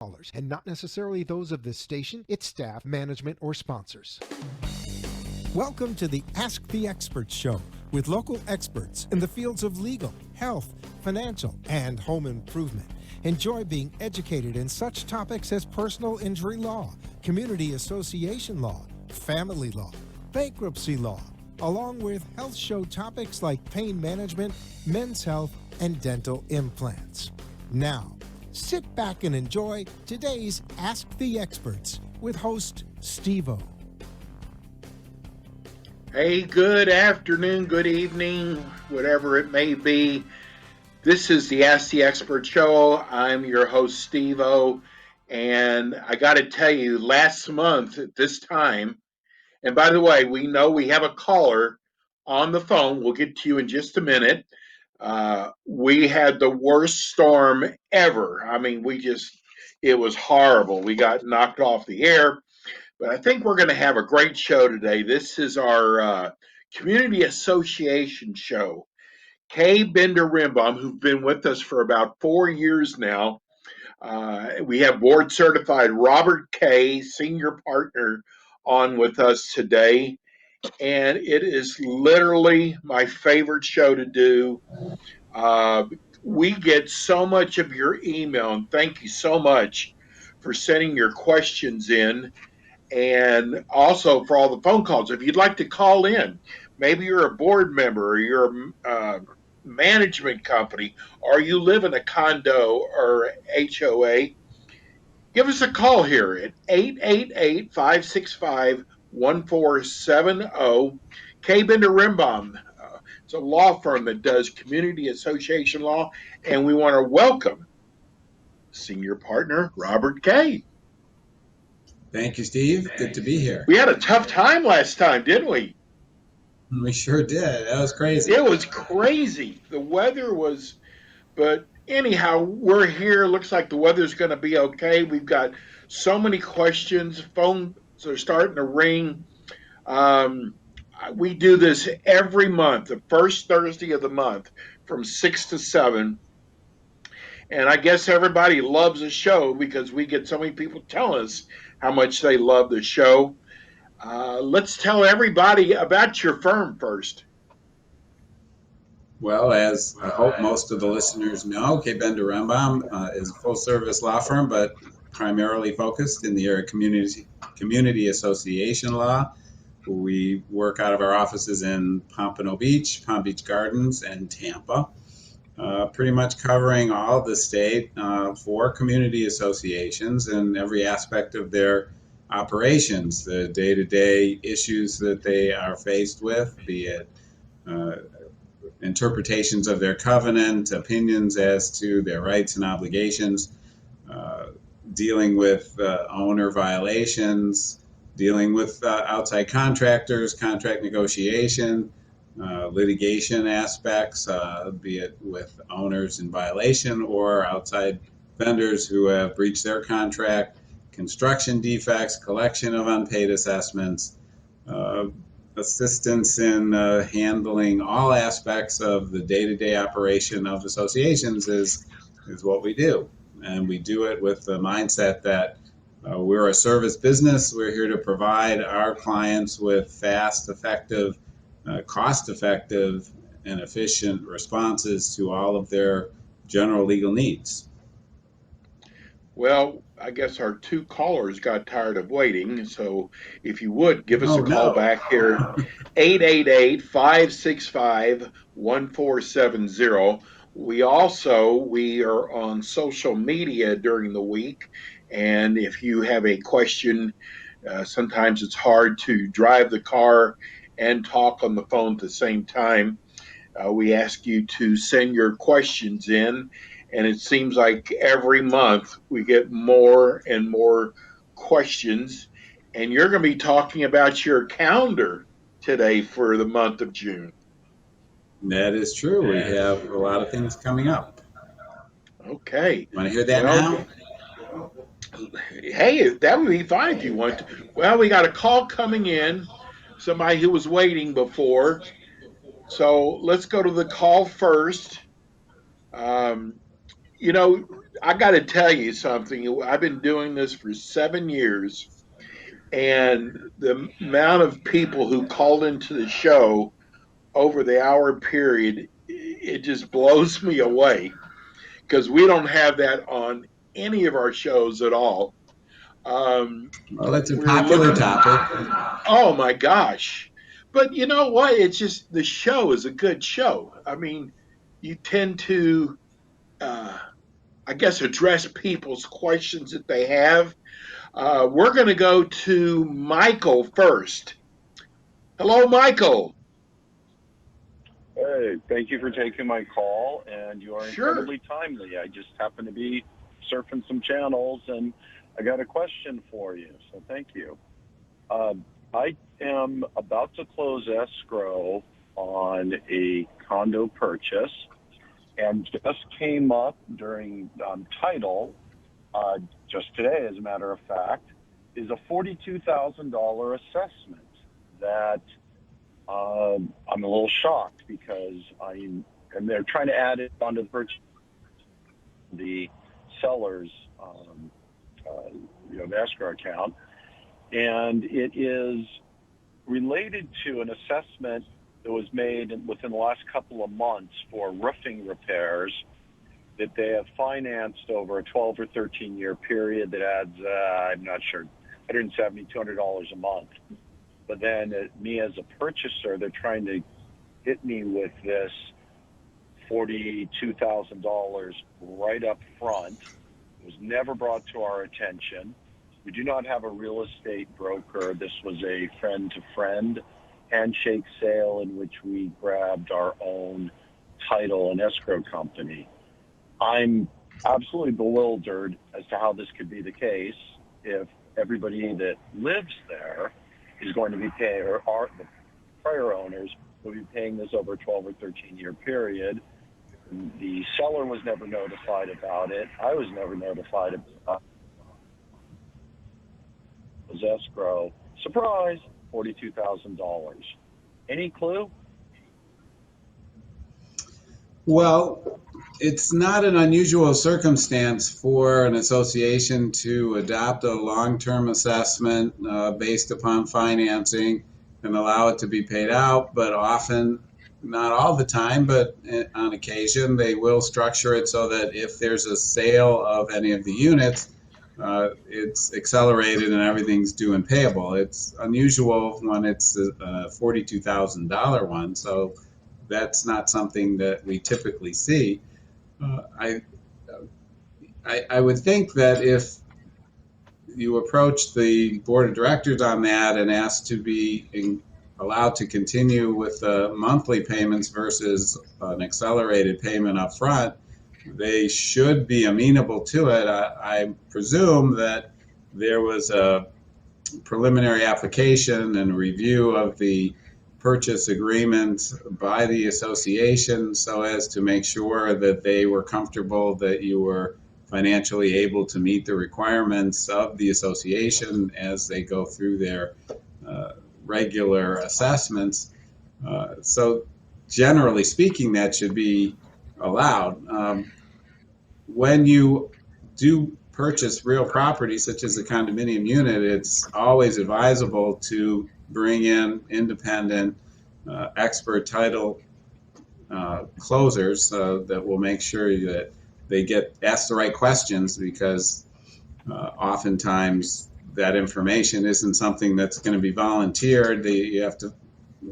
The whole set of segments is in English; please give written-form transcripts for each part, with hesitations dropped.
callers, and not necessarily those of this station, its staff, management, or sponsors. Welcome to the Ask the Experts Show with local experts in the fields of legal, health, financial, and home improvement. Enjoy being educated in such topics as personal injury law, community association law, family law, bankruptcy law, along with health show topics like pain management, men's health, and dental implants. Now, sit back and enjoy today's Ask the Experts with host Steve-O. Hey, good afternoon, good evening, whatever it may be. This is the Ask the Expert Show. I'm your host, Steve-O, and I got to tell you, last month at this time, and by the way, we know we have a caller on the phone. We'll get to you in just a minute. We had the worst storm ever. I mean, it was horrible. We got knocked off the air. But I think we're going to have a great show today. This is our community association show. Kaye Rembaum, who's been with us for about 4 years now. We have board certified Robert Kaye, senior partner, on with us today. And it is literally my favorite show to do. Uh, we get so much of your email, and thank you so much for sending your questions in, and also for all the phone calls. If you'd like to call in, maybe you're a board member or you're a management company, or you live in a condo or HOA, give us a call here at 888-565-1470. Kaye Rembaum. It's a law firm that does community association law, and we want to welcome senior partner Robert Kaye. Thank you, Steve. Good to be here. We had a tough time last time, didn't we? We sure did. That was crazy. It was crazy. The weather was, but anyhow, we're here. Looks like the weather's going to be okay. We've got so many questions. Phones are starting to ring. Um, we do this every month, the first Thursday of the month from 6 to 7. And I guess everybody loves the show because we get so many people telling us how much they love the show. Let's tell everybody about your firm first. Well, as I hope most of the listeners know, Kaye Rembaum is a full-service law firm, but primarily focused in the area of community association law. We work out of our offices in Pompano Beach, Palm Beach Gardens, and Tampa. Pretty much covering all of the state for community associations and every aspect of their operations, the day-to-day issues that they are faced with, be it interpretations of their covenant, opinions as to their rights and obligations, dealing with owner violations, dealing with outside contractors, contract negotiation, litigation aspects, be it with owners in violation or outside vendors who have breached their contract, construction defects, collection of unpaid assessments, assistance in handling all aspects of the day-to-day operation of associations is what we do. And we do it with the mindset that we're a service business. We're here to provide our clients with fast, effective, cost-effective, and efficient responses to all of their general legal needs. Well, I guess our two callers got tired of waiting. So if you would give us a call back here, 888-565-1470. We are on social media during the week. And if you have a question, sometimes it's hard to drive the car and talk on the phone at the same time. We ask you to send your questions in, and it seems like every month we get more and more questions. And you're going to be talking about your calendar today for the month of June. That is true. We have a lot of things coming up. Okay. Want to hear that now? Hey, that would be fine if you want to. Well, we got a call coming in, somebody who was waiting before. So let's go to the call first. Um, You know, I got to tell you something. I've been doing this for 7 years, and the amount of people who called into the show over the hour period, it just blows me away because we don't have that on any of our shows at all. Um, Well, it's a we're popular looking, topic. oh my gosh. But you know what? It's just the show is a good show. I mean, you tend to, uh, I guess, address people's questions that they have. We're going to go to Michael first. Hello, Michael. Hey, thank you for taking my call, and you are Sure. incredibly timely. I just happened to be surfing some channels, and I got a question for you, so thank you. Uh, I am about to close escrow on a condo purchase, and just came up during title, uh, just today, as a matter of fact, is a $42,000 assessment that I'm a little shocked because and they're trying to add it onto the purchase, the seller's, uh, the escrow account, and it is related to an assessment that was made within the last couple of months for roofing repairs that they have financed over a 12 or 13 year period that adds, I'm not sure, $170, $200 a month. But then me as a purchaser, they're trying to hit me with this $42,000 right up front. It was never brought to our attention. We do not have a real estate broker. This was a friend-to-friend handshake sale in which we grabbed our own title and escrow company. I'm absolutely bewildered as to how this could be the case if everybody that lives there is going to be paying, or are the prior owners will be paying this over a 12 or 13 year period. The seller was never notified about it. I was never notified about it. Escrow. Surprise, $42,000. Any clue? Well, it's not an unusual circumstance for an association to adopt a long-term assessment based upon financing and allow it to be paid out, but often, not all the time, but on occasion, they will structure it so that if there's a sale of any of the units, it's accelerated and everything's due and payable. It's unusual when it's a $42,000 one, so that's not something that we typically see. Uh, I, I would think that if you approach the board of directors on that and ask to be allowed to continue with the monthly payments versus an accelerated payment up front, they should be amenable to it. I presume that there was a preliminary application and review of the purchase agreement by the association so as to make sure that they were comfortable that you were financially able to meet the requirements of the association as they go through their regular assessments. So generally speaking, that should be allowed. When you do purchase real property, such as a condominium unit, it's always advisable to bring in independent expert title closers that will make sure that they get asked the right questions because oftentimes that information isn't something that's going to be volunteered. You have to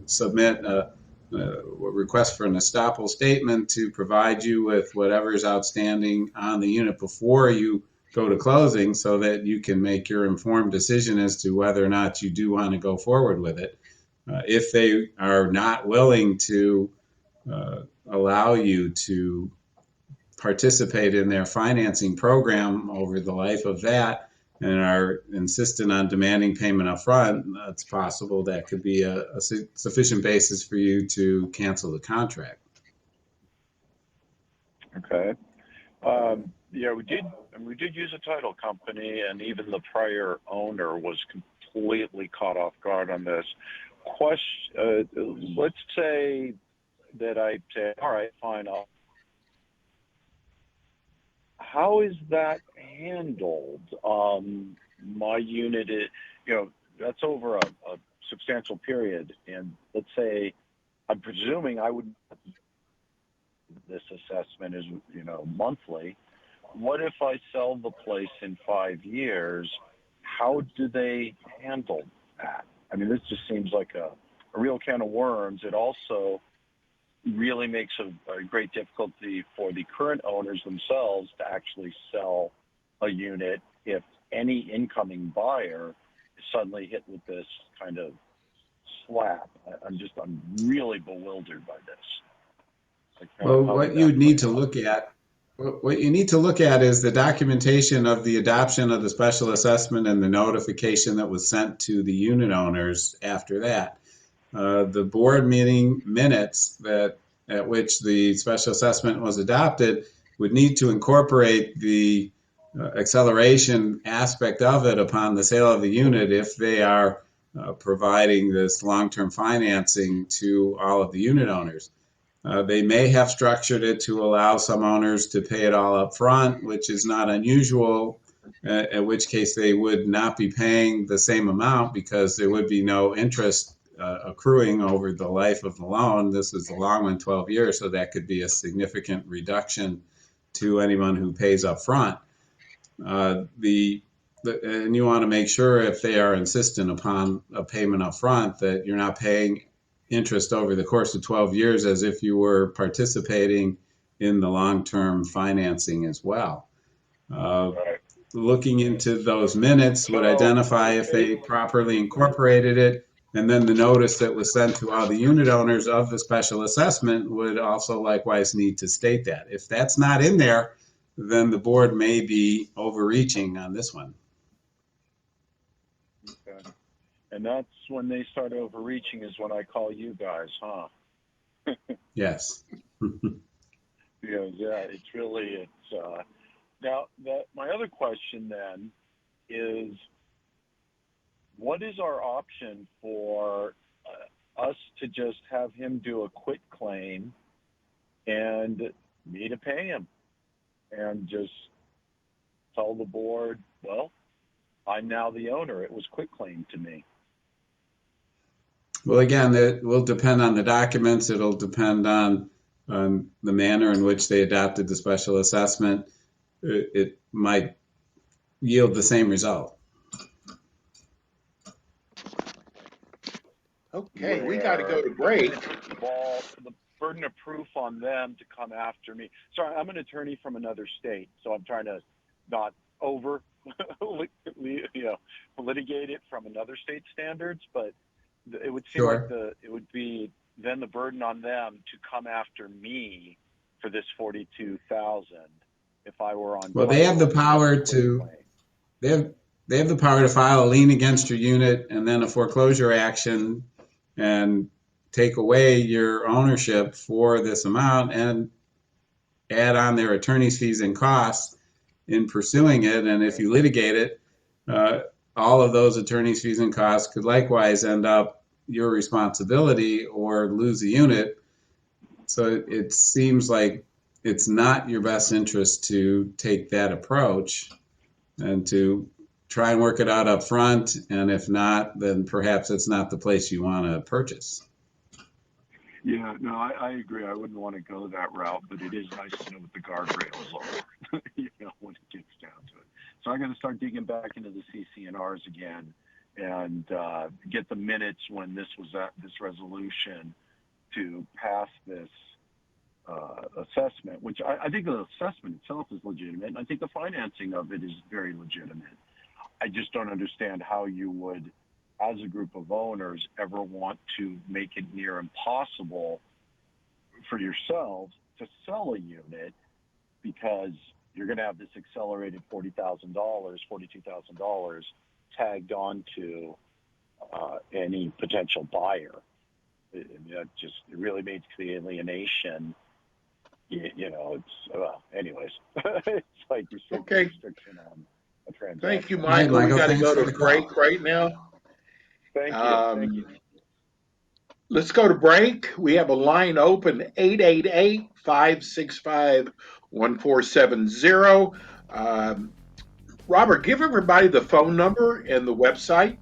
submit a request for an estoppel statement to provide you with whatever is outstanding on the unit before you go to closing so that you can make your informed decision as to whether or not you do want to go forward with it. If they are not willing to allow you to participate in their financing program over the life of that and are insistent on demanding payment up front, it's possible that could be a sufficient basis for you to cancel the contract. Okay. Yeah, we did use a title company, and even the prior owner was completely caught off guard on this. Let's say that I say, all right, fine, how is that handled? My unit is, that's over a substantial period, and let's say, I'm presuming I would, this assessment is, monthly. What if I sell the place in 5 years? How do they handle that? I mean, this just seems like a real can of worms. It also really makes a great difficulty for the current owners themselves to actually sell a unit if any incoming buyer is suddenly hit with this kind of slap. I'm really bewildered by this. Like Well, how would that play out? what you need to look at is the documentation of the adoption of the special assessment and the notification that was sent to the unit owners after that. The board meeting minutes at which the special assessment was adopted would need to incorporate the acceleration aspect of it upon the sale of the unit if they are providing this long-term financing to all of the unit owners. They may have structured it to allow some owners to pay it all up front, which is not unusual, in which case they would not be paying the same amount because there would be no interest accruing over the life of the loan. This is a long one, 12 years, so that could be a significant reduction to anyone who pays up front. And you want to make sure if they are insistent upon a payment up front that you're not paying interest over the course of 12 years as if you were participating in the long-term financing as well. Right. Looking into those minutes would So, identify if they properly incorporated it, and then the notice that was sent to all the unit owners of the special assessment would also likewise need to state that. If that's not in there, then the board may be overreaching on this one. okay. And that's when they start overreaching is when I call you guys, huh? Yes. Yeah, now my other question then is, what is our option for us to just have him do a quit claim and me to pay him and just tell the board, well, I'm now the owner. It was quit claim to me. Well, again, it will depend on the documents. It'll depend on the manner in which they adopted the special assessment. It might yield the same result. Okay, we got to go to break. The burden of proof on them to come after me. Sorry, I'm an attorney from another state, so I'm trying to not over litigate it from another state standards, but it would seem Sure. like it would be then the burden on them to come after me for this 42,000 if I were on. Well, they have the power to they have they have the power to file a lien against your unit and then a foreclosure action and take away your ownership for this amount and add on their attorney's fees and costs in pursuing it. And if you litigate it, uh, all of those attorney's fees and costs could likewise end up your responsibility or lose the unit. So it seems like it's not your best interest to take that approach and to try and work it out up front. And if not, then perhaps it's not the place you want to purchase. Yeah, no, I agree. I wouldn't want to go that route, but it is nice to know what the guardrails are, when it gets down to it. So I got to start digging back into the CC&Rs again and get the minutes when this was at this resolution to pass this assessment, which I think the assessment itself is legitimate, and I think the financing of it is very legitimate. I just don't understand how you would, as a group of owners, ever want to make it near impossible for yourselves to sell a unit because you're going to have this accelerated $40,000, $42,000 tagged onto any potential buyer. It really makes the alienation. Anyways, it's like restriction on a transaction. Thank you, Michael. We got to go to break right now. Thank you. Let's go to break. We have a line open, 888-565-1037. 1470. Robert, give everybody the phone number and the website.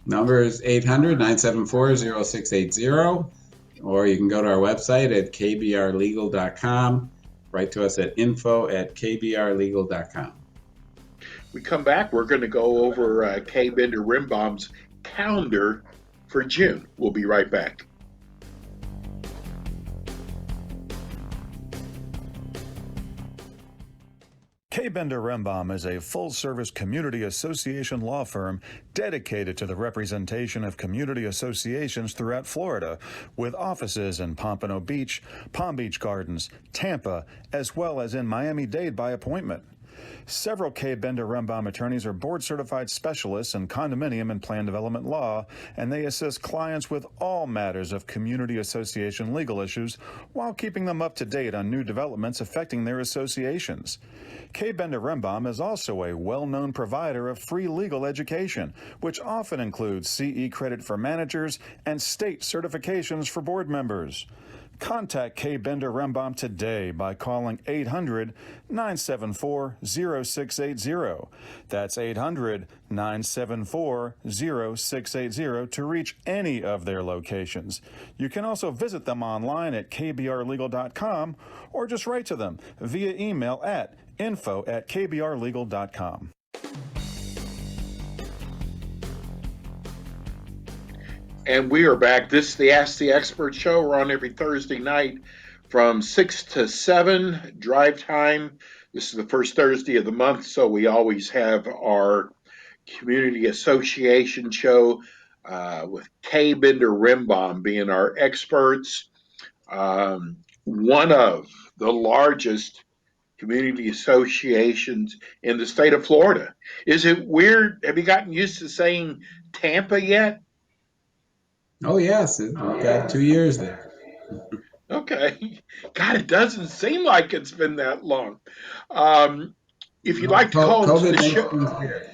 Number is 800-974-0680, or you can go to our website at kbrlegal.com. Write to us at info@kbrlegal.com. We come back, we're going to go over Kaye Bender Rembaum's calendar for June. We'll be right back. Kaye Bender Rembaum is a full-service community association law firm dedicated to the representation of community associations throughout Florida, with offices in Pompano Beach, Palm Beach Gardens, Tampa, as well as in Miami-Dade by appointment. Several Kaye Bender Rembaum attorneys are board-certified specialists in condominium and plan development law, and they assist clients with all matters of community association legal issues while keeping them up to date on new developments affecting their associations. Kaye Bender Rembaum is also a well-known provider of free legal education, which often includes CE credit for managers and state certifications for board members. Contact Kaye Bender Rembaum today by calling 800-974-0680. That's 800-974-0680 to reach any of their locations. You can also visit them online at kbrlegal.com or just write to them via email at info@kbrlegal.com. And we are back. This is the Ask the Expert show. We're on every Thursday night from 6 to 7 drive time. This is the first Thursday of the month, so we always have our community association show with Kaye Bender Rembaum being our experts. One of the largest community associations in the state of Florida. Is it weird? Have you gotten used to saying Tampa yet? Oh, yes. We've got 2 years there. Okay. God, it doesn't seem like it's been that long. If you'd like to call into COVID the makes show, things weird.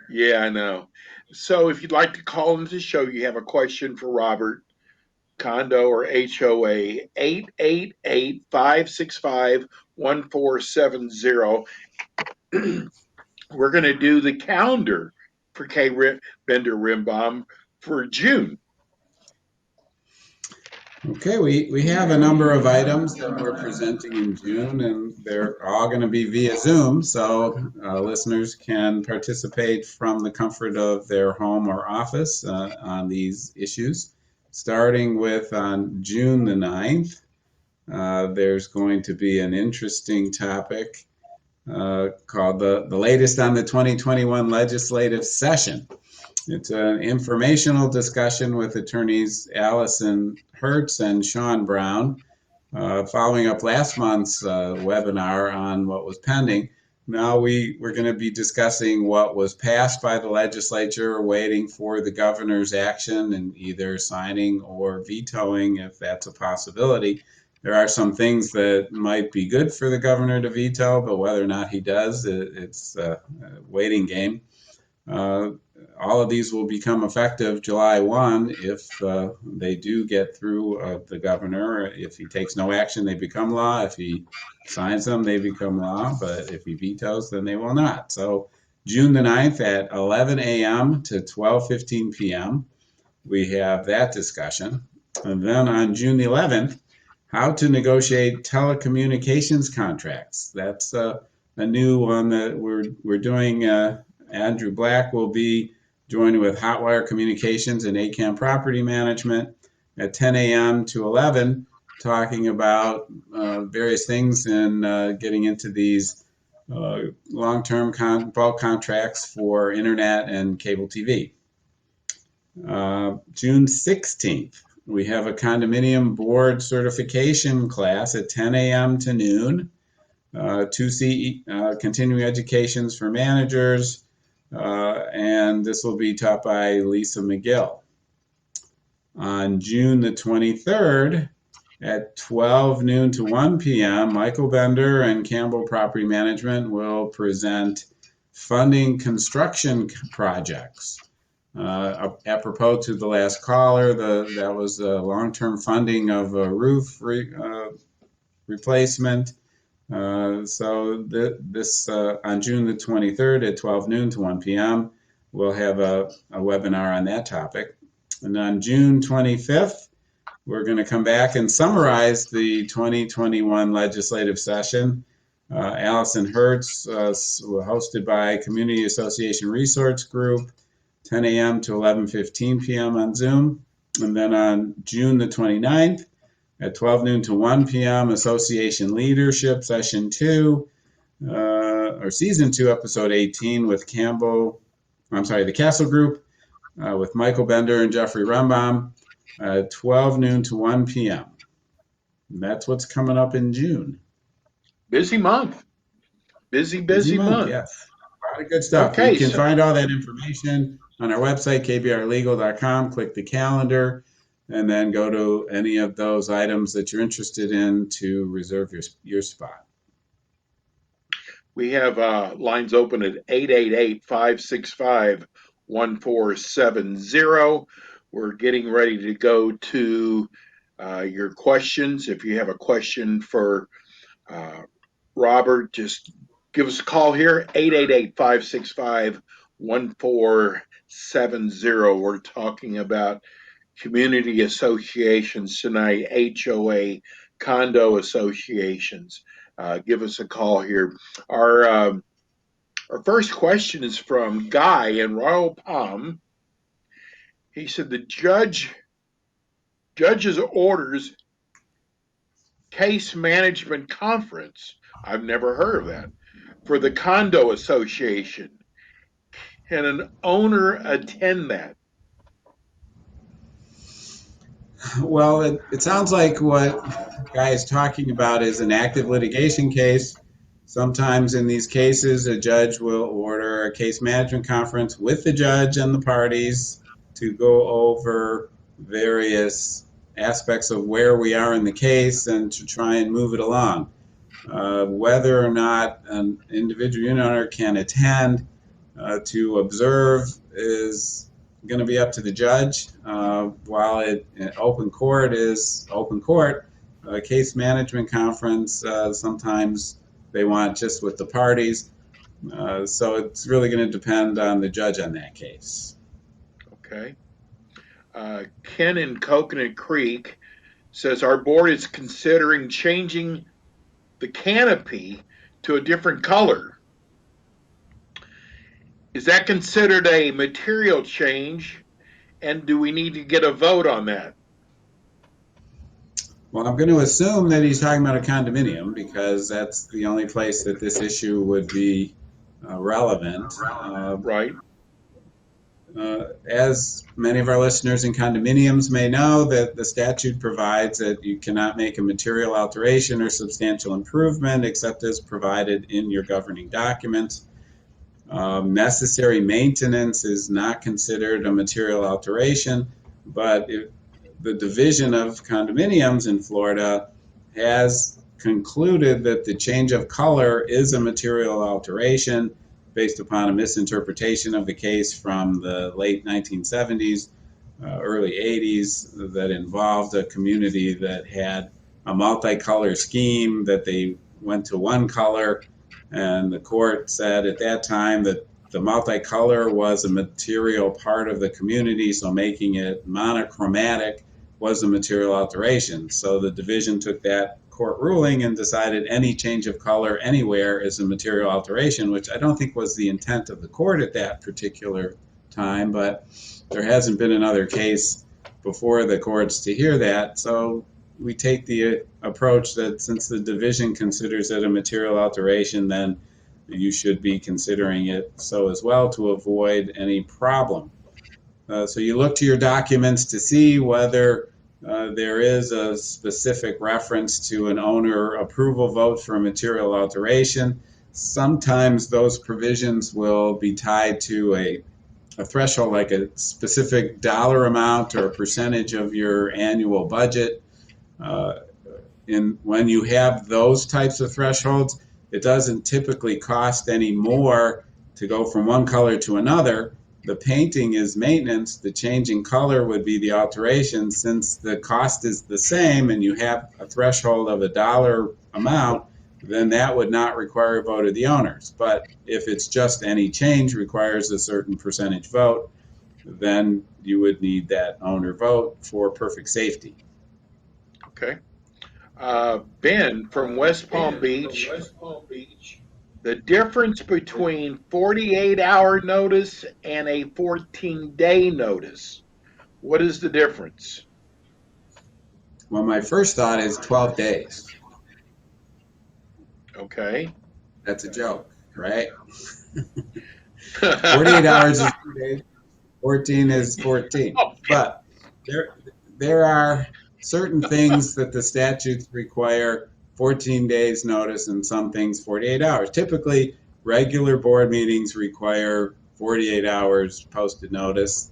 yeah, I know. So if you'd like to call into the show, you have a question for Robert, condo or HOA, 888-565-1470. We're going to do the calendar for Kaye Bender Rembaum for June. Okay, we have a number of items that we're presenting in June, and they're all going to be via Zoom, so listeners can participate from the comfort of their home or office on these issues. Starting with on June the 9th, there's going to be an interesting topic called the latest on the 2021 legislative session. It's an informational discussion with attorneys Allison Hertz and Sean Brown, following up last month's webinar on what was pending. Now we're going to be discussing what was passed by the legislature, waiting for the governor's action and either signing or vetoing if that's a possibility. There are some things that might be good for the governor to veto, but whether or not he does, it's a waiting game. All of these will become effective July 1 if they do get through the governor. If he takes no action, they become law. If he signs them, they become law. But if he vetoes, then they will not. So June the 9th at 11 a.m. to 12:15 p.m., we have that discussion. And then on June the 11th, how to negotiate telecommunications contracts. That's a new one that we're doing. Andrew Black will be joining with Hotwire Communications and ACAM Property Management at 10 a.m. to 11, talking about various things and getting into these long-term bulk contracts for internet and cable TV. June 16th, we have a condominium board certification class at 10 a.m. to noon. 2C continuing educations for managers, and this will be taught by Lisa McGill. On June the 23rd at 12 noon to 1 p.m., Michael Bender and Campbell Property Management will present funding construction projects. Apropos to the last caller, that was long-term funding of a roof replacement. This on June the 23rd at 12 noon to 1 p.m., we'll have a webinar on that topic. And on June 25th, we're going to come back and summarize the 2021 legislative session. Allison Hertz, hosted by Community Association Resource Group, 10 a.m. to 11:15 p.m. on Zoom. And then on June the 29th at 12 noon to 1 p.m., Association Leadership Session 2, or Season 2, Episode 18 with the Castle Group, with Michael Bender and Jeffrey Rembaum, 12 noon to 1 p.m. And that's what's coming up in June. Busy month. Busy month. Yes. A lot of good stuff. Okay, You can find all that information on our website, kbrlegal.com. Click the calendar and then go to any of those items that you're interested in to reserve your spot. We have lines open at 888-565-1470. We're getting ready to go to your questions. If you have a question for Robert, just give us a call here, 888-565-1470. We're talking about community associations tonight, HOA, condo associations. Give us a call here. Our first question is from Guy in Royal Palm. He said the judge's orders case management conference. I've never heard of that. For the condo association. Can an owner attend that? Well, it sounds like what Guy is talking about is an active litigation case. Sometimes in these cases, a judge will order a case management conference with the judge and the parties to go over various aspects of where we are in the case and to try and move it along. Whether or not an individual unit owner can attend to observe is going to be up to the judge. While open court is open court, a case management conference, sometimes they want just with the parties. So it's really going to depend on the judge on that case. Okay. Ken in Coconut Creek says our board is considering changing the canopy to a different color. Is that considered a material change? And do we need to get a vote on that? Well, I'm going to assume that he's talking about a condominium because that's the only place that this issue would be relevant. Right. As many of our listeners in condominiums may know, that the statute provides that you cannot make a material alteration or substantial improvement except as provided in your governing documents. Necessary maintenance is not considered a material alteration, but the division of condominiums in Florida has concluded that the change of color is a material alteration based upon a misinterpretation of the case from the late 1970s, early 80s that involved a community that had a multicolor scheme that they went to one color, and the court said at that time that the multicolor was a material part of the community, so making it monochromatic was a material alteration. So the division took that court ruling and decided any change of color anywhere is a material alteration, which I don't think was the intent of the court at that particular time, but there hasn't been another case before the courts to hear that. So we take the approach that since the division considers it a material alteration, then you should be considering it so as well to avoid any problem. So you look to your documents to see whether there is a specific reference to an owner approval vote for a material alteration. Sometimes those provisions will be tied to a threshold, like a specific dollar amount or a percentage of your annual budget. When you have those types of thresholds, it doesn't typically cost any more to go from one color to another the painting is maintenance, the changing color would be the alteration. Since the cost is the same and you have a threshold of a dollar amount, then that would not require a vote of the owners. But if it's just any change requires a certain percentage vote, then you would need that owner vote for perfect safety. Okay. Ben from West Palm Beach, the difference between 48-hour notice and a 14-day notice. What is the difference? Well, my first thought is 12 days. Okay. That's a joke, right? 48 hours is 2 days, 14 is 14. Okay. But there are certain things that the statutes require 14 days notice and some things 48 hours. Typically, regular board meetings require 48 hours posted notice.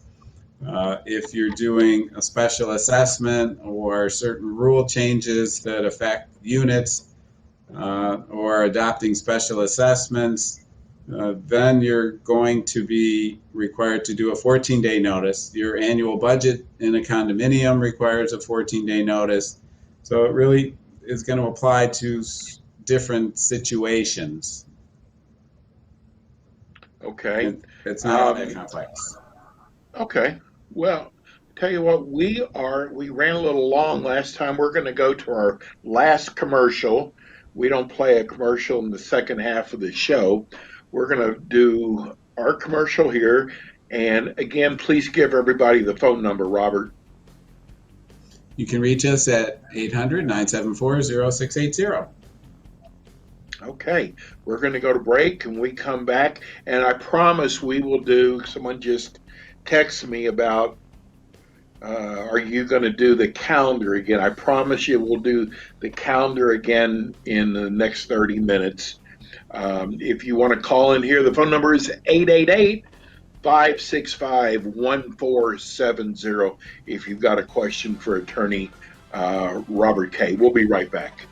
If you're doing a special assessment or certain rule changes that affect units, or adopting special assessments, then you're going to be required to do a 14-day notice. Your annual budget in a condominium requires a 14-day notice. So it really is going to apply to different situations. Okay. It's not all that complex. Okay. Well, tell you what, we ran a little long last time. We're going to go to our last commercial. We don't play a commercial in the second half of the show. We're going to do our commercial here. And again, please give everybody the phone number, Robert. You can reach us at 800-974-0680. Okay, we're going to go to break and we come back. And I promise we will do, someone just texted me about, are you going to do the calendar again? I promise you we'll do the calendar again in the next 30 minutes. If you want to call in here, the phone number is 888-565-1470 if you've got a question for attorney Robert Kaye. We'll be right back.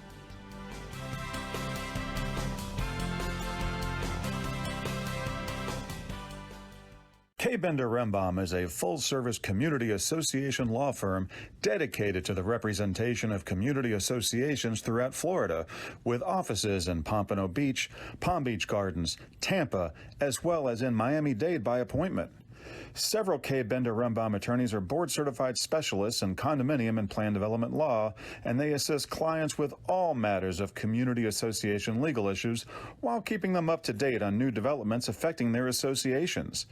Kaye Rembaum is a full-service community association law firm dedicated to the representation of community associations throughout Florida, with offices in Pompano Beach, Palm Beach Gardens, Tampa, as well as in Miami-Dade by appointment. Several Kaye Rembaum attorneys are board-certified specialists in condominium and plan development law, and they assist clients with all matters of community association legal issues while keeping them up to date on new developments affecting their associations.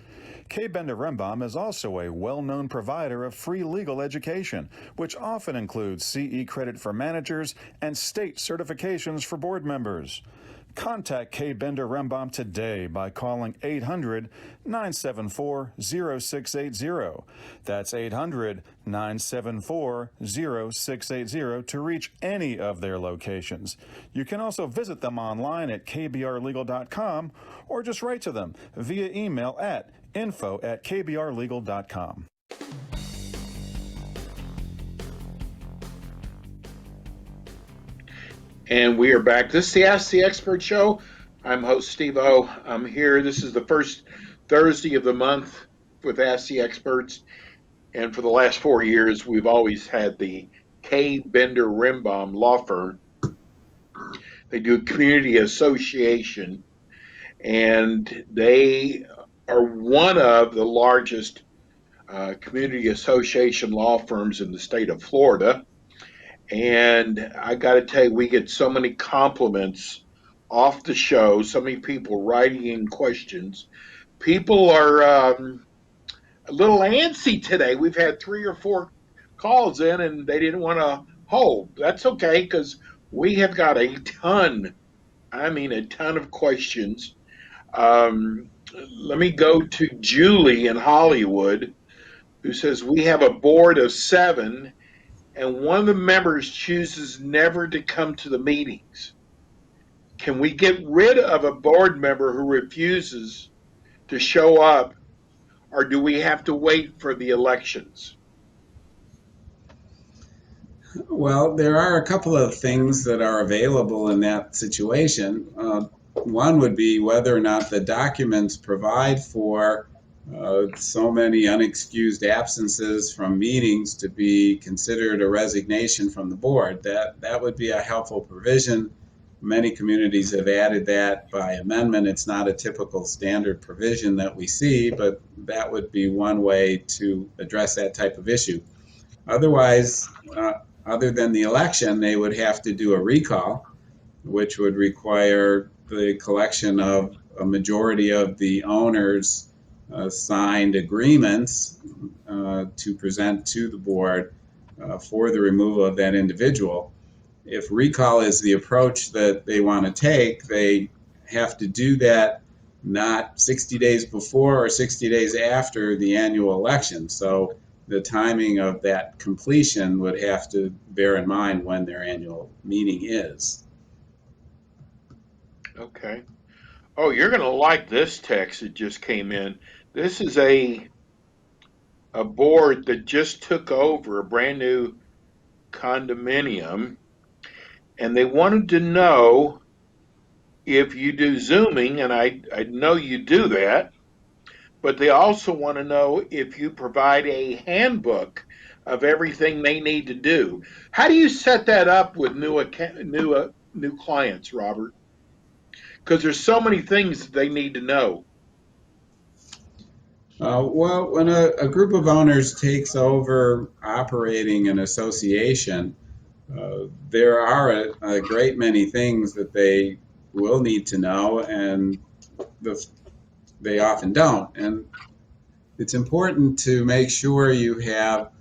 Kaye Rembaum is also a well-known provider of free legal education, which often includes CE credit for managers and state certifications for board members. Contact Kaye Rembaum today by calling 800-974-0680. That's 800-974-0680 to reach any of their locations. You can also visit them online at kbrlegal.com or just write to them via email at info@kbrlegal.com. And we are back. This is the Ask the Expert show. I'm host Steve O. I'm here. This is the first Thursday of the month with Ask the Experts. And for the last 4 years, we've always had the Kaye Rembaum law firm. They do a community association, and they are one of the largest community association law firms in the state of Florida. And I got to tell you, we get so many compliments off the show, so many people writing in questions. People are a little antsy today. We've had 3 or 4 calls in and they didn't want to hold. That's okay, because we have got a ton of questions. Let me go to Julie in Hollywood, who says, we have a board of 7 and one of the members chooses never to come to the meetings. Can we get rid of a board member who refuses to show up, or do we have to wait for the elections? Well, there are a couple of things that are available in that situation. One would be whether or not the documents provide for so many unexcused absences from meetings to be considered a resignation from the board. That would be a helpful provision. Many communities have added that by amendment. It's not a typical standard provision that we see, but that would be one way to address that type of issue. Otherwise, other than the election, they would have to do a recall, which would require the collection of a majority of the owners' signed agreements to present to the board for the removal of that individual. If recall is the approach that they want to take, they have to do that not 60 days before or 60 days after the annual election. So the timing of that completion would have to bear in mind when their annual meeting is. Okay. Oh, you're going to like this text that just came in. This is a board that just took over a brand new condominium, and they wanted to know if you do Zooming, and I know you do that, but they also want to know if you provide a handbook of everything they need to do. How do you set that up with new clients, Robert? Because there's so many things that they need to know. Well, when a group of owners takes over operating an association, there are a great many things that they will need to know, and the, they often don't. And it's important to make sure you have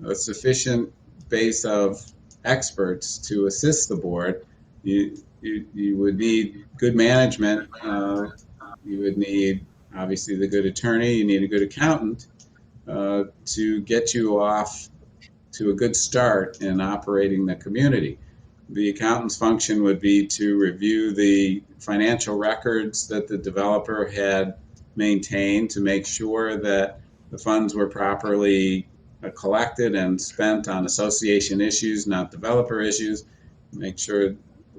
a sufficient base of experts to assist the board. You would need good management. You would need, obviously, the good attorney. You need a good accountant to get you off to a good start in operating the community. The accountant's function would be to review the financial records that the developer had maintained to make sure that the funds were properly collected and spent on association issues, not developer issues. Make sure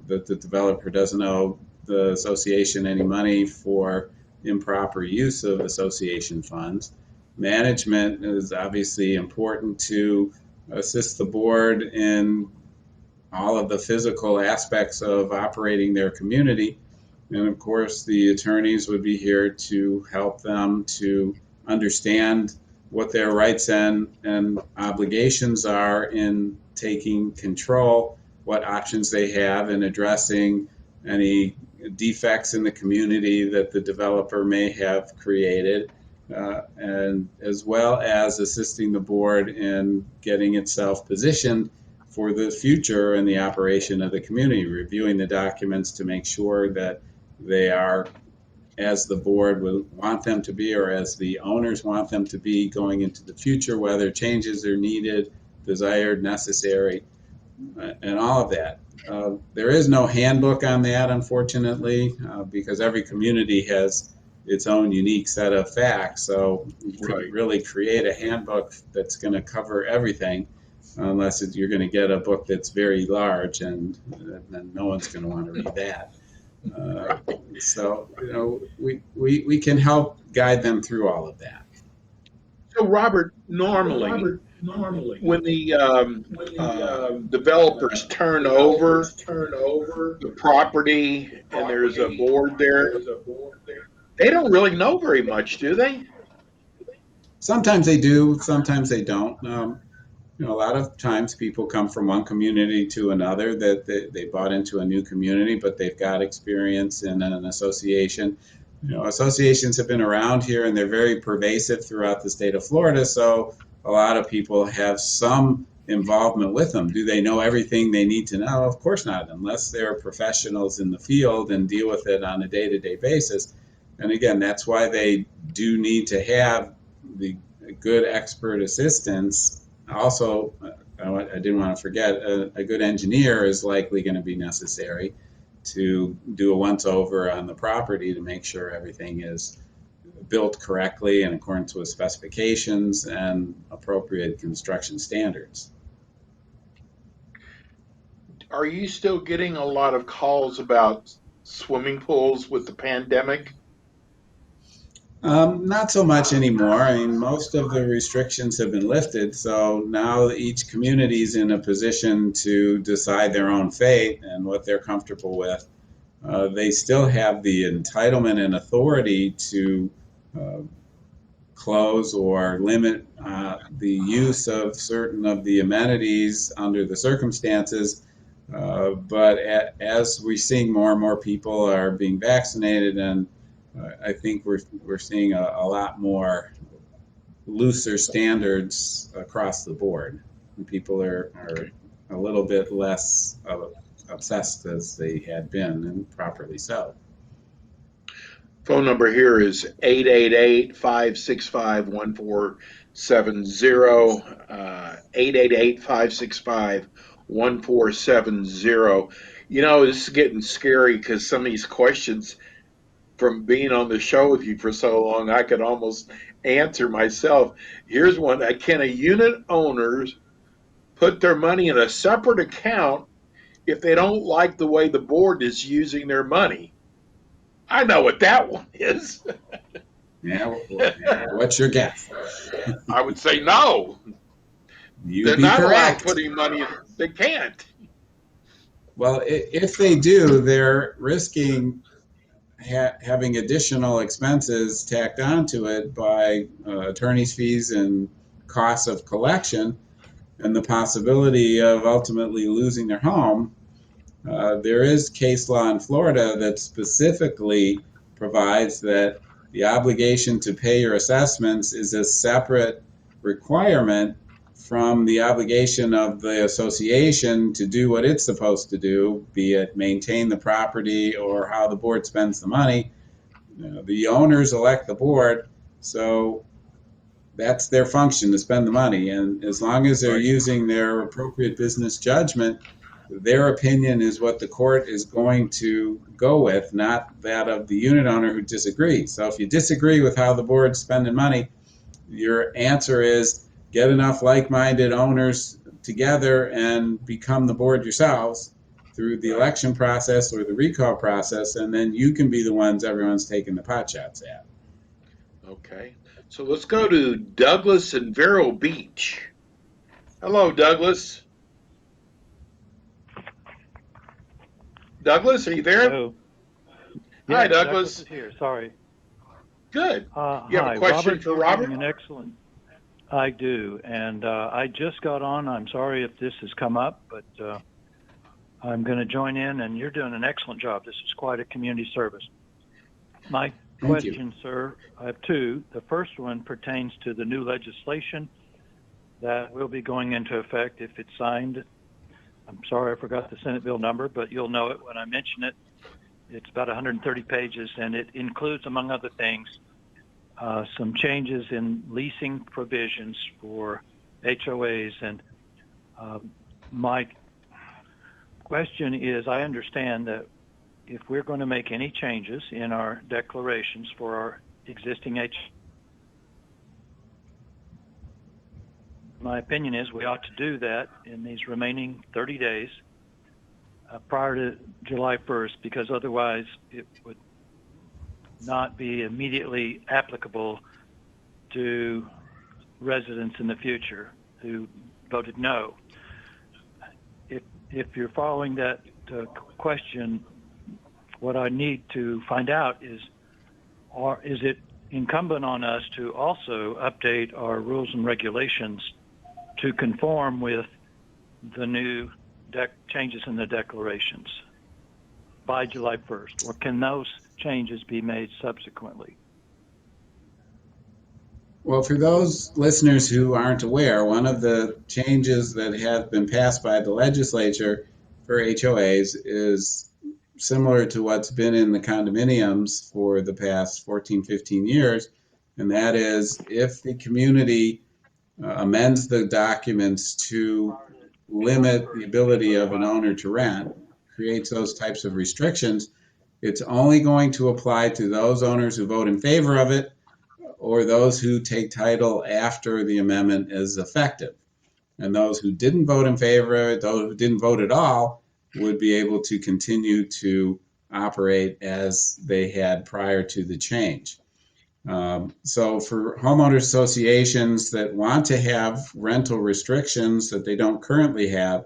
that the developer doesn't owe the association any money for improper use of association funds. Management is obviously important to assist the board in all of the physical aspects of operating their community. And of course, the attorneys would be here to help them to understand what their rights and obligations are in taking control, what options they have in addressing any defects in the community that the developer may have created, and as well as assisting the board in getting itself positioned for the future and the operation of the community, reviewing the documents to make sure that they are as the board would want them to be or as the owners want them to be going into the future, whether changes are needed, desired, necessary, and all of that. There is no handbook on that, unfortunately, because every community has its own unique set of facts. So you couldn't really create a handbook that's going to cover everything unless you're going to get a book that's very large, and then no one's going to want to read that. So, we can help guide them through all of that. So, Robert, normally when the developers turn over the property and there's a board there, they don't really know very much, do they? Sometimes they do, sometimes they don't. A lot of times people come from one community to another, that they bought into a new community, but they've got experience in an association. Associations have been around here and they're very pervasive throughout the state of Florida. So a lot of people have some involvement with them. Do they know everything they need to know? Of course not, unless they're professionals in the field and deal with it on a day-to-day basis. And again, that's why they do need to have the good expert assistance. Also, I didn't want to forget, a good engineer is likely going to be necessary to do a once over on the property to make sure everything is built correctly in accordance with specifications and appropriate construction standards. Are you still getting a lot of calls about swimming pools with the pandemic? Not so much anymore. I mean, most of the restrictions have been lifted, so now each community is in a position to decide their own fate and what they're comfortable with. They still have the entitlement and authority to uh, close or limit the use of certain of the amenities under the circumstances. But as we're seeing more and more people are being vaccinated, and I think we're seeing a lot more looser standards across the board. And people are a little bit less obsessed as they had been, and properly so. Phone number here is 888-565-1470, 888-565-1470. You know, this is getting scary because some of these questions, from being on the show with you for so long, I could almost answer myself. Here's one. Can a unit owners put their money in a separate account if they don't like the way the board is using their money? I know what that one is. Yeah, what's your guess? I would say no. You'd They're be not allowed correct. putting money in. They can't. Well, if they do, they're risking having additional expenses tacked onto it by attorney's fees and costs of collection, and the possibility of ultimately losing their home. There is case law in Florida that specifically provides that the obligation to pay your assessments is a separate requirement from the obligation of the association to do what it's supposed to do, be it maintain the property or how the board spends the money. The owners elect the board, so that's their function, to spend the money. And as long as they're Right. using their appropriate business judgment, their opinion is what the court is going to go with, not that of the unit owner who disagrees. So if you disagree with how the board's spending money, your answer is get enough like-minded owners together and become the board yourselves through the election process or the recall process, and then you can be the ones everyone's taking the pot shots at. Okay. So let's go to Douglas and Vero Beach. Hello, Douglas. Douglas, are you there? Hello. Hi, Yes, Douglas Douglas. is here. Sorry. Good. You have a Hi, question Robert. for You're Robert? doing an excellent. I do, and I just got on. I'm sorry if this has come up, but I'm going to join in, and you're doing an excellent job. This is quite a community service. My Thank you. question, sir, I have two. The first one pertains to the new legislation that will be going into effect if it's signed. I'm sorry I forgot the Senate bill number, but you'll know it when I mention it. It's about 130 pages, and it includes, among other things, some changes in leasing provisions for HOAs. And my question is, I understand that if we're going to make any changes in our declarations for our existing my opinion is we ought to do that in these remaining 30 days prior to July 1st, because otherwise it would not be immediately applicable to residents in the future who voted no. If you're following that question, what I need to find out is it incumbent on us to also update our rules and regulations to conform with the new changes in the declarations by July 1st, or can those changes be made subsequently? Well, for those listeners who aren't aware, one of the changes that have been passed by the legislature for HOAs is similar to what's been in the condominiums for the past 14, 15 years. And that is if the community amends the documents to limit the ability of an owner to rent, creates those types of restrictions, it's only going to apply to those owners who vote in favor of it or those who take title after the amendment is effective. And those who didn't vote in favor of it, those who didn't vote at all, would be able to continue to operate as they had prior to the change. So for homeowner associations that want to have rental restrictions that they don't currently have,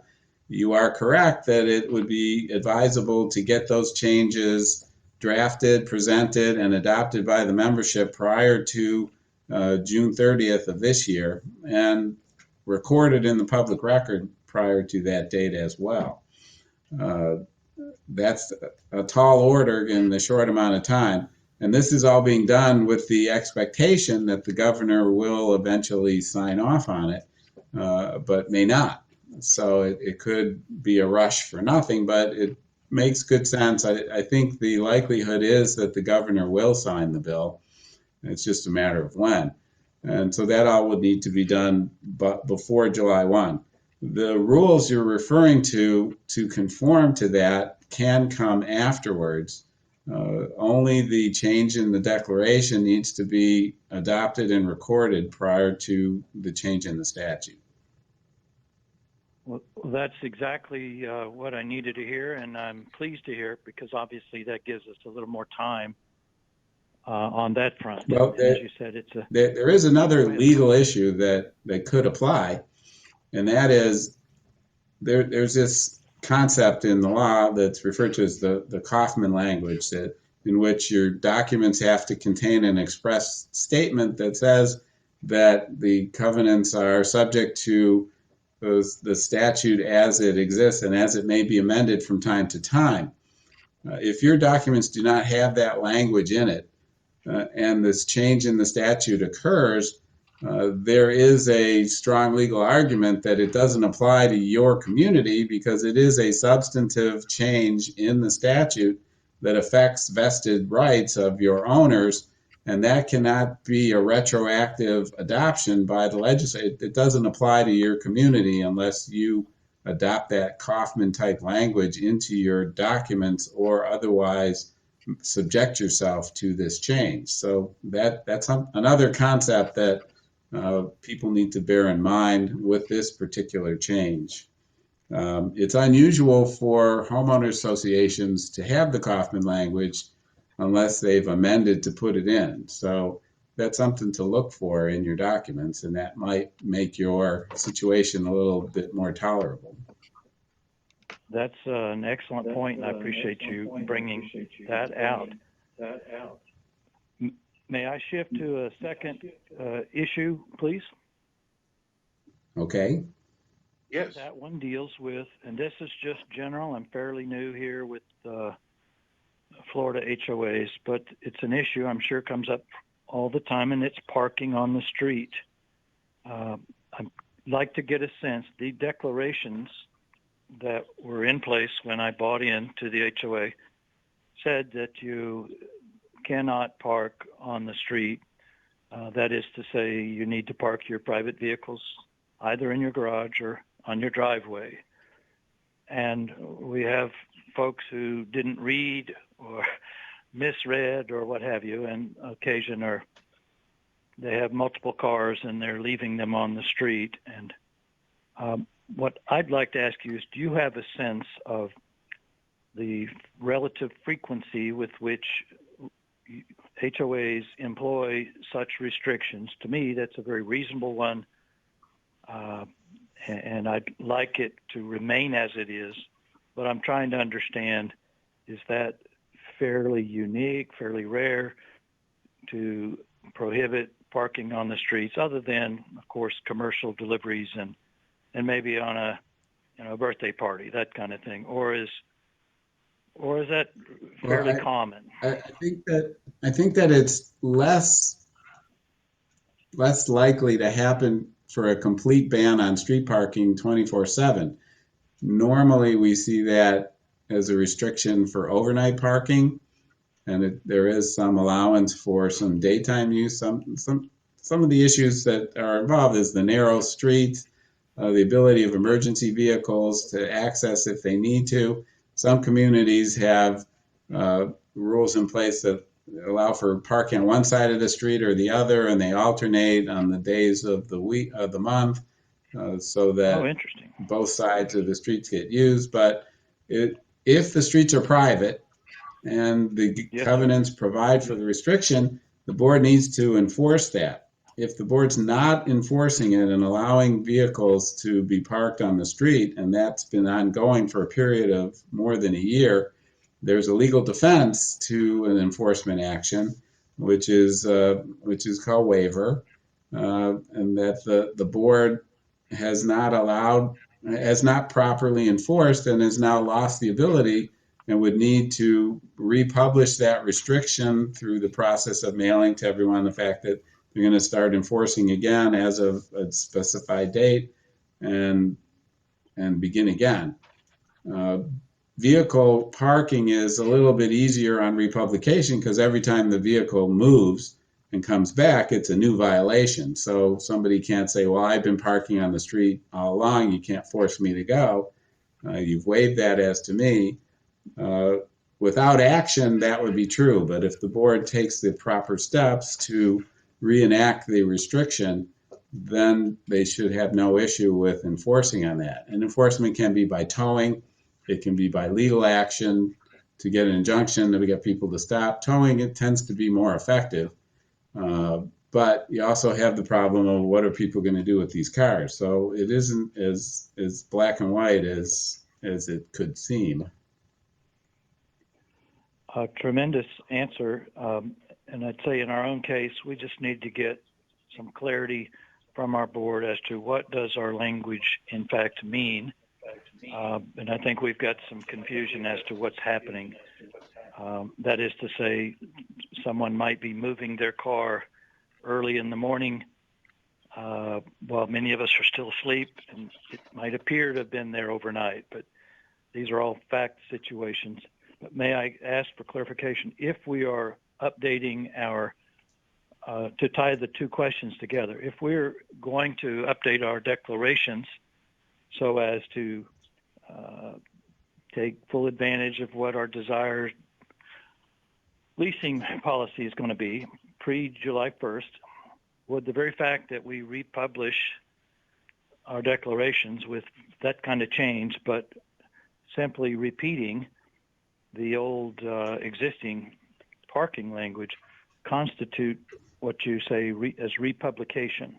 you are correct that it would be advisable to get those changes drafted, presented, and adopted by the membership prior to June 30th of this year, and recorded in the public record prior to that date as well. That's a tall order in the short amount of time. And this is all being done with the expectation that the governor will eventually sign off on it, but may not. So it could be a rush for nothing, but it makes good sense. I think the likelihood is that the governor will sign the bill. It's just a matter of when. And so that all would need to be done before July 1. The rules you're referring to conform to that can come afterwards. Only the change in the declaration needs to be adopted and recorded prior to the change in the statute. Well, that's exactly what I needed to hear, and I'm pleased to hear, because obviously that gives us a little more time on that front. Well, as you said, there is another legal issue that could apply, and that is there's this concept in the law that's referred to as the Kaufman language, in which your documents have to contain an express statement that says that the covenants are subject to the statute as it exists and as it may be amended from time to time. If your documents do not have that language in it, and this change in the statute occurs, there is a strong legal argument that it doesn't apply to your community because it is a substantive change in the statute that affects vested rights of your owners, and that cannot be a retroactive adoption by the legislature. It doesn't apply to your community unless you adopt that Kaufman type language into your documents or otherwise subject yourself to this change. So that's another concept that people need to bear in mind with this particular change. It's unusual for homeowner associations to have the Kaufman language unless they've amended to put it in. So that's something to look for in your documents, and that might make your situation a little bit more tolerable. That's an excellent point, and I appreciate you bringing that out. May I shift to a second issue, please? Okay. Yes. That one deals with, and this is just general, I'm fairly new here with Florida HOAs, but it's an issue I'm sure comes up all the time, and it's parking on the street. I'd like to get a sense, the declarations that were in place when I bought into the HOA said that you cannot park on the street. That is to say, you need to park your private vehicles either in your garage or on your driveway. And we have folks who didn't read or misread or what have you, and occasion they have multiple cars and they're leaving them on the street. And what I'd like to ask you is, do you have a sense of the relative frequency with which HOAs employ such restrictions? To me, that's a very reasonable one, and I'd like it to remain as it is, but I'm trying to understand, is that fairly unique, fairly rare to prohibit parking on the streets, other than, of course, commercial deliveries and maybe on a birthday party, that kind of thing, or is that fairly common? I think that it's less likely to happen for a complete ban on street parking 24/7. Normally, we see that as a restriction for overnight parking, and there is some allowance for some daytime use. Some of the issues that are involved is the narrow streets, the ability of emergency vehicles to access if they need to. Some communities have rules in place that allow for parking on one side of the street or the other, and they alternate on the days of the week of the month, so that both sides of the streets get used. But if the streets are private and the covenants provide for the restriction, the board needs to enforce that. If the board's not enforcing it and allowing vehicles to be parked on the street, and that's been ongoing for a period of more than a year, there's a legal defense to an enforcement action, which is called waiver, and that the board has not properly enforced and has now lost the ability and would need to republish that restriction through the process of mailing to everyone the fact that they're going to start enforcing again as of a specified date and begin again. Vehicle parking is a little bit easier on republication because every time the vehicle moves and comes back, it's a new violation. So somebody can't say, well, I've been parking on the street all along. You can't force me to go. You've waived that as to me. Without action, that would be true. But if the board takes the proper steps to reenact the restriction, then they should have no issue with enforcing on that. And enforcement can be by towing. It can be by legal action to get an injunction to get people to stop. Towing, it tends to be more effective. But you also have the problem of what are people going to do with these cars? So it isn't as black and white as it could seem. A tremendous answer. And I'd say in our own case, we just need to get some clarity from our board as to what does our language in fact mean. And I think we've got some confusion as to what's happening. That is to say, someone might be moving their car early in the morning while many of us are still asleep, and it might appear to have been there overnight, but these are all fact situations. But may I ask for clarification, if we are updating to tie the two questions together, if we're going to update our declarations so as to take full advantage of what our desired leasing policy is going to be pre-July 1st, would the very fact that we republish our declarations with that kind of change, but simply repeating the old existing parking language, constitute what you say as republication?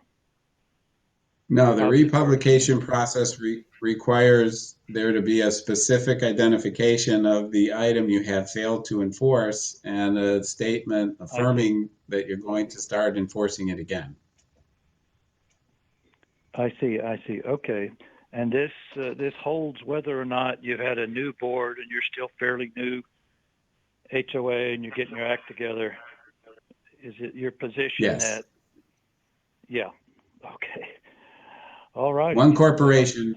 No, the republication process requires there to be a specific identification of the item you have failed to enforce and a statement affirming that you're going to start enforcing it again. I see. Okay. And this holds whether or not you've had a new board and you're still fairly new HOA and you're getting your act together. Is it your position Yes. that? Yeah. Okay. All right. One corporation.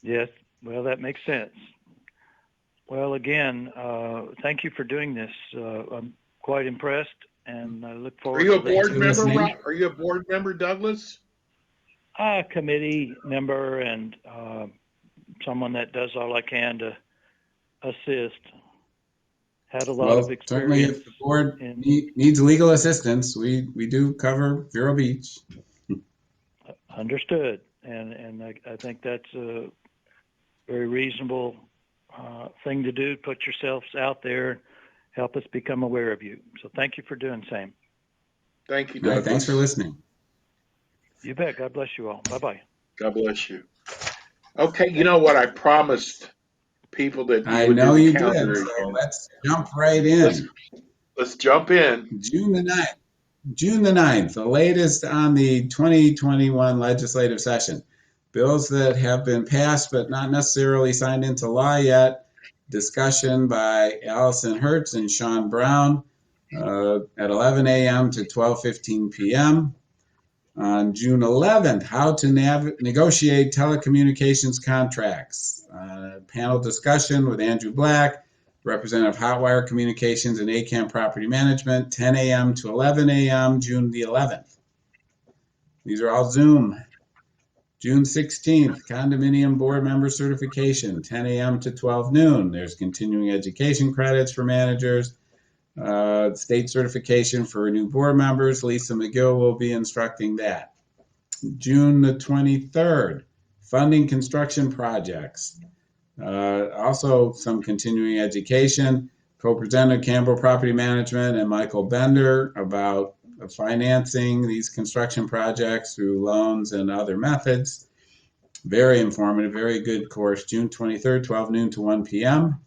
Yes. Well, that makes sense. Well, again, thank you for doing this. I'm quite impressed, and I look forward. Are you a to board member? Are you a board member, Douglas? A committee member and someone that does all I can to assist. Had a lot of experience. Certainly, if the board needs legal assistance, we do cover Vero Beach. Understood, and I think that's a very reasonable thing to do. Put yourselves out there, help us become aware of you. So thank you for doing the same. Thank you, Douglas. Right, thanks for listening. You bet. God bless you all. Bye-bye. God bless you. Okay, you know what I promised people that I would know do the you calendar did, so again. let's jump right in. Let's jump in. June the 9th, the latest on the 2021 legislative session. Bills that have been passed but not necessarily signed into law yet. Discussion by Allison Hertz and Sean Brown at 11 a.m. to 12:15 p.m. On June 11th, how to negotiate telecommunications contracts. Panel discussion with Andrew Black, Representative Hotwire Communications and ACAM Property Management, 10 a.m. to 11 a.m., June the 11th. These are all Zoom. June 16th, Condominium Board Member Certification, 10 a.m. to 12 noon. There's continuing education credits for managers. State certification for new board members. Lisa McGill will be instructing that. June the 23rd, funding construction projects. Also some continuing education. co-presented Campbell Property Management and Michael Bender about financing these construction projects through loans and other methods. Very informative, very good course. June 23rd, 12 noon to 1 p.m.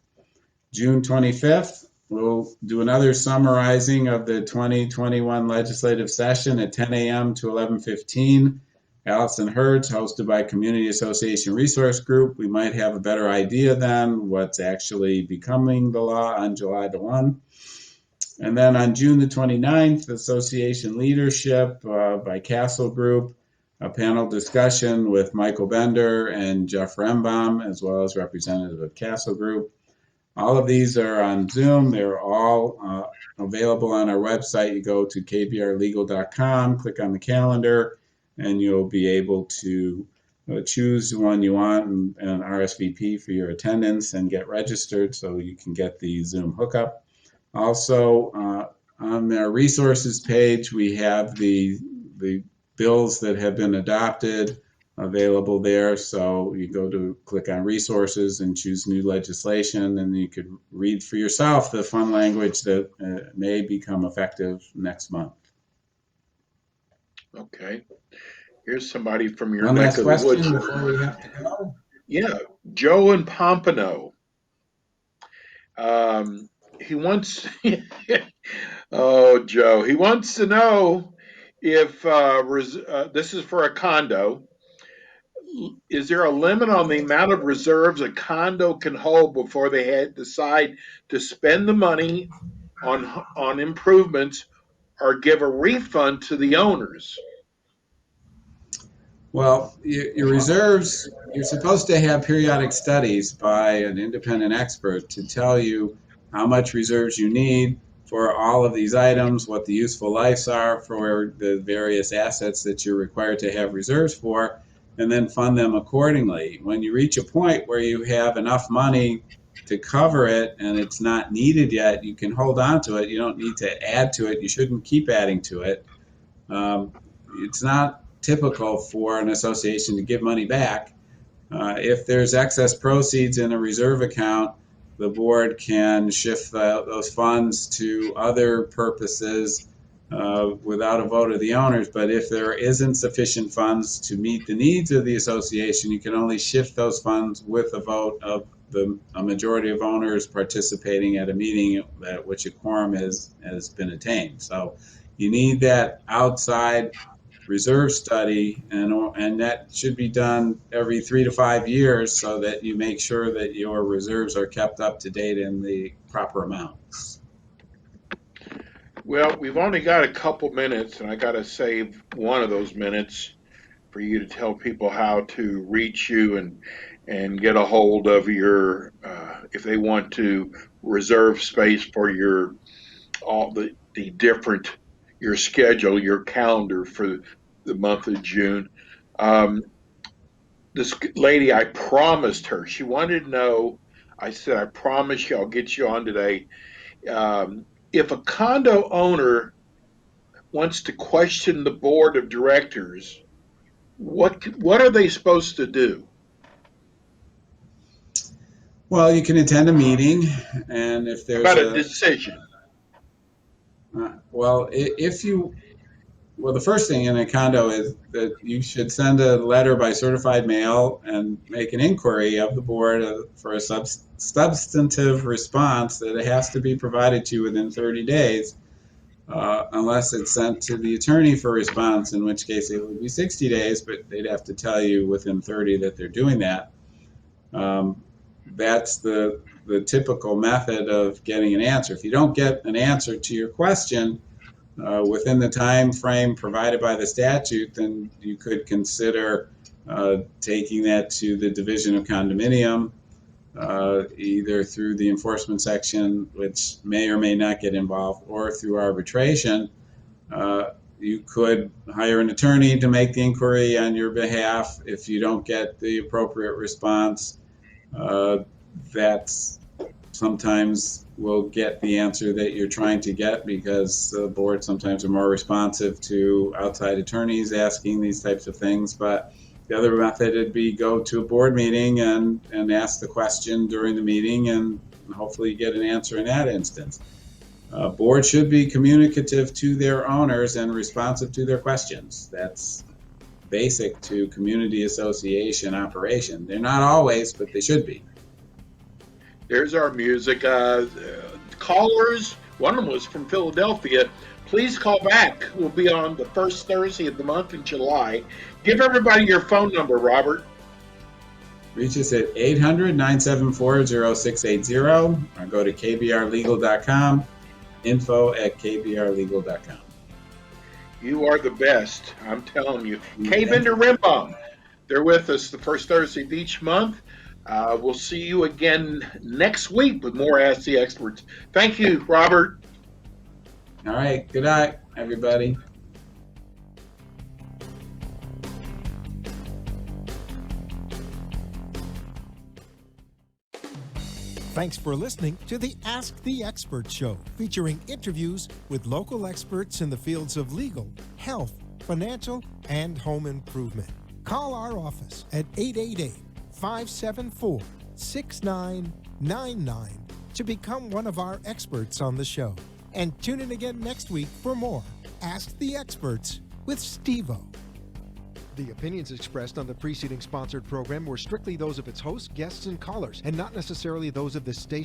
June 25th, we'll do another summarizing of the 2021 legislative session at 10 a.m. to 11:15. Allison Hertz, hosted by Community Association Resource Group. We might have a better idea then what's actually becoming the law on July the 1. And then on June the 29th, Association Leadership by Castle Group, a panel discussion with Michael Bender and Jeff Rembaum, as well as representative of Castle Group. All of these are on Zoom. They're all available on our website. You go to kbrlegal.com, click on the calendar, and you'll be able to choose the one you want and RSVP for your attendance and get registered so you can get the Zoom hookup. Also, on our resources page, we have the bills that have been adopted available there. So you go to click on resources and choose new legislation, and you could read for yourself the fun language that may become effective next month. Okay. Here's somebody from your One neck last of the question woods. before we have to go. Yeah, Joe in Pompano. He wants, oh, Joe, he wants to know if this is for a condo. Is there a limit on the amount of reserves a condo can hold before they decide to spend the money on improvements or give a refund to the owners? Well, your reserves, you're supposed to have periodic studies by an independent expert to tell you how much reserves you need for all of these items, what the useful lives are for the various assets that you're required to have reserves for, and then fund them accordingly. When you reach a point where you have enough money to cover it and it's not needed yet, you can hold on to it. You don't need to add to it. You shouldn't keep adding to it. It's not typical for an association to give money back. If there's excess proceeds in a reserve account, the board can shift those funds to other purposes without a vote of the owners. But if there isn't sufficient funds to meet the needs of the association, you can only shift those funds with a vote of a majority of owners participating at a meeting at which a quorum has been attained. So you need that outside reserve study, and that should be done every 3 to 5 years so that you make sure that your reserves are kept up to date in the proper amounts. Well, we've only got a couple minutes, and I got to save one of those minutes for you to tell people how to reach you and get a hold of your if they want to reserve space for your all the different your schedule, your calendar for the month of June. Um, this lady, I promised her. She wanted to know. I said, I promise you, I'll get you on today. If a condo owner wants to question the board of directors, what are they supposed to do? Well, you can attend a meeting, and if there's About a decision. the first thing in a condo is that you should send a letter by certified mail and make an inquiry of the board for a substantive response that it has to be provided to you within 30 days, unless it's sent to the attorney for response, in which case it would be 60 days, but they'd have to tell you within 30 that they're doing that. That's the typical method of getting an answer. If you don't get an answer to your question within the time frame provided by the statute, then you could consider taking that to the Division of Condominium, either through the enforcement section, which may or may not get involved, or through arbitration. You could hire an attorney to make the inquiry on your behalf if you don't get the appropriate response. That's sometimes will get the answer that you're trying to get, because the board sometimes are more responsive to outside attorneys asking these types of things. But the other method would be go to a board meeting and ask the question during the meeting, and and hopefully you get an answer in that instance. Board should be communicative to their owners and responsive to their questions. That's basic to community association operation. They're not always, but they should be. There's our music. Callers, one of them was from Philadelphia. Please call back. We'll be on the first Thursday of the month in July. Give everybody your phone number, Robert. Reach us at 800-974-0680 or go to kbrlegal.com, info@kbrlegal.com. You are the best, I'm telling you. Kaye Bender Rembaum, they're with us the first Thursday of each month. We'll see you again next week with more Ask the Experts. Thank you, Robert. All right. Good night, everybody. Thanks for listening to the Ask the Expert Show, featuring interviews with local experts in the fields of legal, health, financial, and home improvement. Call our office at 888-574-6999 to become one of our experts on the show. And tune in again next week for more Ask the Experts with Steve-O. The opinions expressed on the preceding sponsored program were strictly those of its hosts, guests, and callers, and not necessarily those of this station.